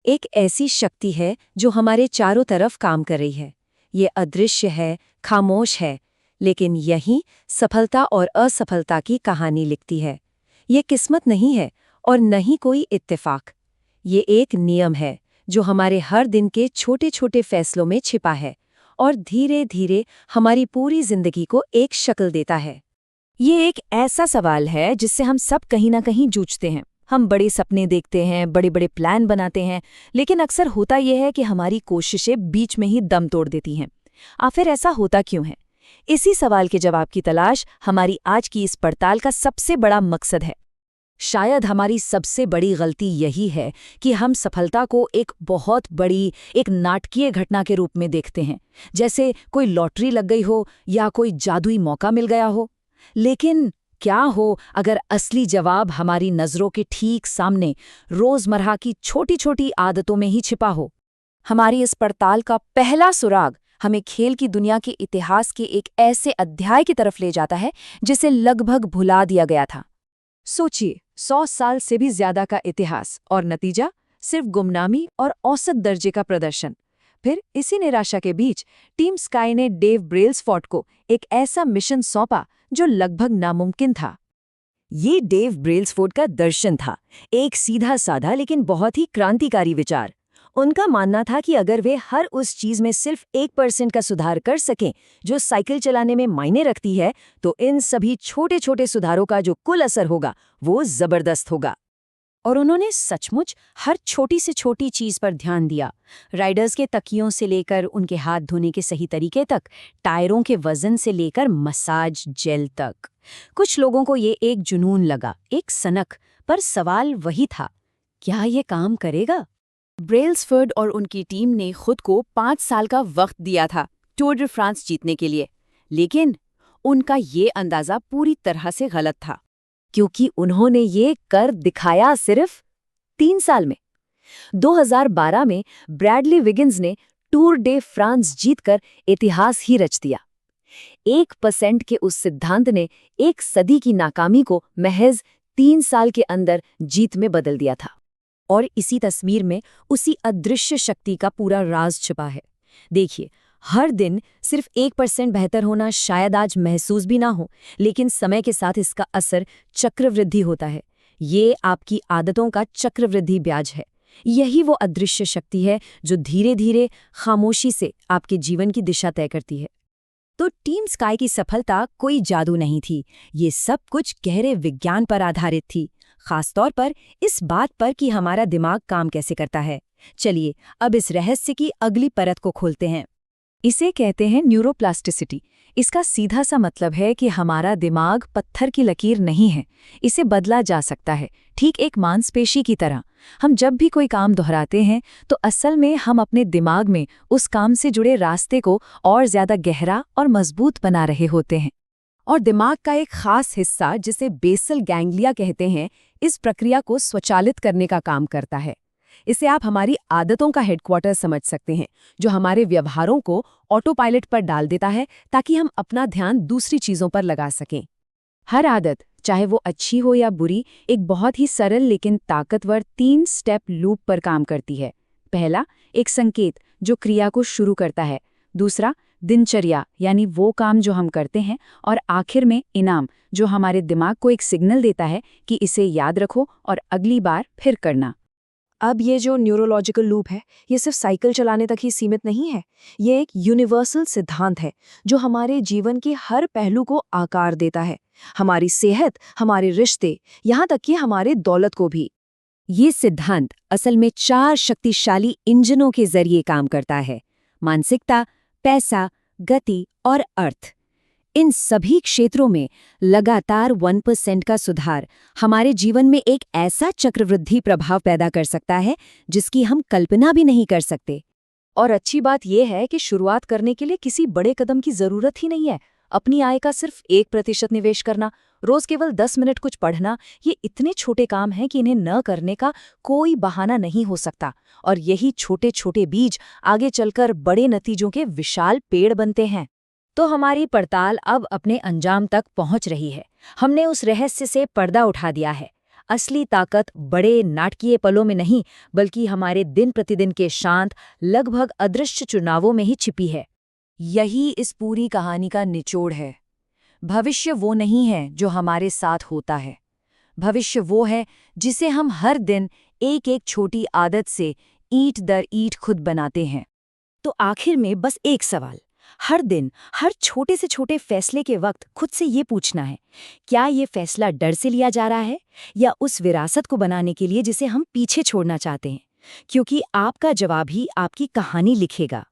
एक ऐसी शक्ति है जो हमारे चारों तरफ काम कर रही है। ये अदृश्य है, खामोश है, लेकिन यही सफलता और असफलता की कहानी लिखती है। ये किस्मत नहीं है और न ही कोई इत्तेफाक। ये एक नियम है जो हमारे हर दिन के छोटे छोटे फैसलों में छिपा है और धीरे धीरे हमारी पूरी जिंदगी को एक शक्ल देता है। ये एक ऐसा सवाल है जिससे हम सब कहीं ना कहीं जूझते हैं। हम बड़े सपने देखते हैं, बड़े बड़े प्लान बनाते हैं, लेकिन अक्सर होता यह है कि हमारी कोशिशें बीच में ही दम तोड़ देती हैं। आखिर ऐसा होता क्यों है? इसी सवाल के जवाब की तलाश हमारी आज की इस पड़ताल का सबसे बड़ा मकसद है। शायद हमारी सबसे बड़ी गलती यही है कि हम सफलता को एक बहुत बड़ी, एक नाटकीय घटना के रूप में देखते हैं, जैसे कोई लॉटरी लग गई हो या कोई जादुई मौका मिल गया हो। लेकिन क्या हो अगर असली जवाब हमारी नज़रों के ठीक सामने रोज़मर्रा की छोटी छोटी आदतों में ही छिपा हो? हमारी इस पड़ताल का पहला सुराग हमें खेल की दुनिया के इतिहास के एक ऐसे अध्याय की तरफ ले जाता है जिसे लगभग भुला दिया गया था। सोचिए, 100 साल से भी ज्यादा का इतिहास और नतीजा सिर्फ गुमनामी और औसत दर्जे का प्रदर्शन। फिर इसी निराशा के बीच टीम स्काई ने डेव ब्रेल्सफोर्ड को एक ऐसा मिशन सौंपा जो लगभग नामुमकिन था। ये डेव ब्रेल्सफोर्ड का दर्शन था, एक सीधा साधा लेकिन बहुत ही क्रांतिकारी विचार। उनका मानना था कि अगर वे हर उस चीज में सिर्फ 1% का सुधार कर सकें जो साइकिल चलाने में मायने रखती है, तो इन सभी छोटे छोटे सुधारों का जो कुल असर होगा वो जबरदस्त होगा। और उन्होंने सचमुच हर छोटी से छोटी चीज पर ध्यान दिया। राइडर्स के तकियों से लेकर उनके हाथ धोने के सही तरीके तक, टायरों के वजन से लेकर मसाज जेल तक। कुछ लोगों को ये एक जुनून लगा, एक सनक, पर सवाल वही था, क्या ये काम करेगा? ब्रेल्सफोर्ड और उनकी टीम ने खुद को 5 साल का वक्त दिया था टूर de फ्रांस जीतने के लिए, लेकिन उनका ये अंदाजा पूरी तरह से गलत था, क्योंकि उन्होंने ये कर दिखाया सिर्फ 3 साल में। 2012 में ब्रैडली विगिन्स ने टूर de फ्रांस जीतकर इतिहास ही रच दिया। 1% के उस सिद्धांत ने एक सदी की नाकामी को महज 3 साल के अंदर जीत में बदल दिया था। और इसी तस्वीर में उसी अदृश्य शक्ति का पूरा राज छिपा है। देखिए, हर दिन सिर्फ 1% बेहतर होना शायद आज महसूस भी ना हो, लेकिन समय के साथ इसका असर चक्रवृद्धि होता है। ये आपकी आदतों का चक्रवृद्धि ब्याज है। यही वो अदृश्य शक्ति है जो धीरे धीरे खामोशी से आपके जीवन की दिशा तय करती है। तो टीम स्काई की सफलता कोई जादू नहीं थी, ये सब कुछ गहरे विज्ञान पर आधारित थी, खासतौर पर इस बात पर कि हमारा दिमाग काम कैसे करता है। चलिए अब इस रहस्य की अगली परत को खोलते हैं। इसे कहते हैं न्यूरोप्लास्टिसिटी। इसका सीधा सा मतलब है कि हमारा दिमाग पत्थर की लकीर नहीं है, इसे बदला जा सकता है, ठीक एक मांसपेशी की तरह। हम जब भी कोई काम दोहराते हैं तो असल में हम अपने दिमाग में उस काम से जुड़े रास्ते को और ज्यादा गहरा और मजबूत बना रहे होते हैं। और दिमाग का एक खास हिस्सा, जिसे बेसल गैंग्लिया कहते हैं, इस प्रक्रिया को स्वचालित करने का काम करता है। इसे आप हमारी आदतों का हेडक्वार्टर समझ सकते हैं, जो हमारे व्यवहारों को ऑटो पायलट पर डाल देता है ताकि हम अपना ध्यान दूसरी चीजों पर लगा सकें। हर आदत, चाहे वो अच्छी हो या बुरी, एक बहुत ही सरल लेकिन ताकतवर 3 स्टेप लूप पर काम करती है। पहला, एक संकेत जो क्रिया को शुरू करता है। दूसरा, दिनचर्या यानी वो काम जो हम करते हैं। और आखिर में इनाम, जो हमारे दिमाग को एक सिग्नल देता है कि इसे याद रखो और अगली बार फिर करना। अब ये जो न्यूरोलॉजिकल लूप है, ये सिर्फ साइकिल चलाने तक ही सीमित नहीं है। ये एक यूनिवर्सल सिद्धांत है जो हमारे जीवन के हर पहलू को आकार देता है, हमारी सेहत, हमारे रिश्ते, यहाँ तक कि हमारे दौलत को भी। ये सिद्धांत असल में 4 शक्तिशाली इंजनों के जरिए काम करता है: मानसिकता, पैसा, गति और अर्थ। इन सभी क्षेत्रों में लगातार 1% का सुधार हमारे जीवन में एक ऐसा चक्रवृद्धि प्रभाव पैदा कर सकता है जिसकी हम कल्पना भी नहीं कर सकते। और अच्छी बात यह है कि शुरुआत करने के लिए किसी बड़े कदम की जरूरत ही नहीं है। अपनी आय का सिर्फ 1% निवेश करना, रोज केवल 10 मिनट कुछ पढ़ना, ये इतने छोटे काम हैं कि इन्हें न करने का कोई बहाना नहीं हो सकता। और यही छोटे छोटे बीज आगे चलकर बड़े नतीजों के विशाल पेड़ बनते हैं। तो हमारी पड़ताल अब अपने अंजाम तक पहुंच रही है। हमने उस रहस्य से पर्दा उठा दिया है। असली ताकत बड़े नाटकीय पलों में नहीं, बल्कि हमारे दिन प्रतिदिन के शांत, लगभग अदृश्य चुनावों में ही छिपी है। यही इस पूरी कहानी का निचोड़ है। भविष्य वो नहीं है जो हमारे साथ होता है। भविष्य वो है जिसे हम हर दिन एक एक छोटी आदत से ईंट दर ईंट खुद बनाते हैं। तो आखिर में बस एक सवाल, हर दिन हर छोटे से छोटे फैसले के वक्त खुद से ये पूछना है, क्या ये फैसला डर से लिया जा रहा है या उस विरासत को बनाने के लिए जिसे हम पीछे छोड़ना चाहते हैं? क्योंकि आपका जवाब ही आपकी कहानी लिखेगा।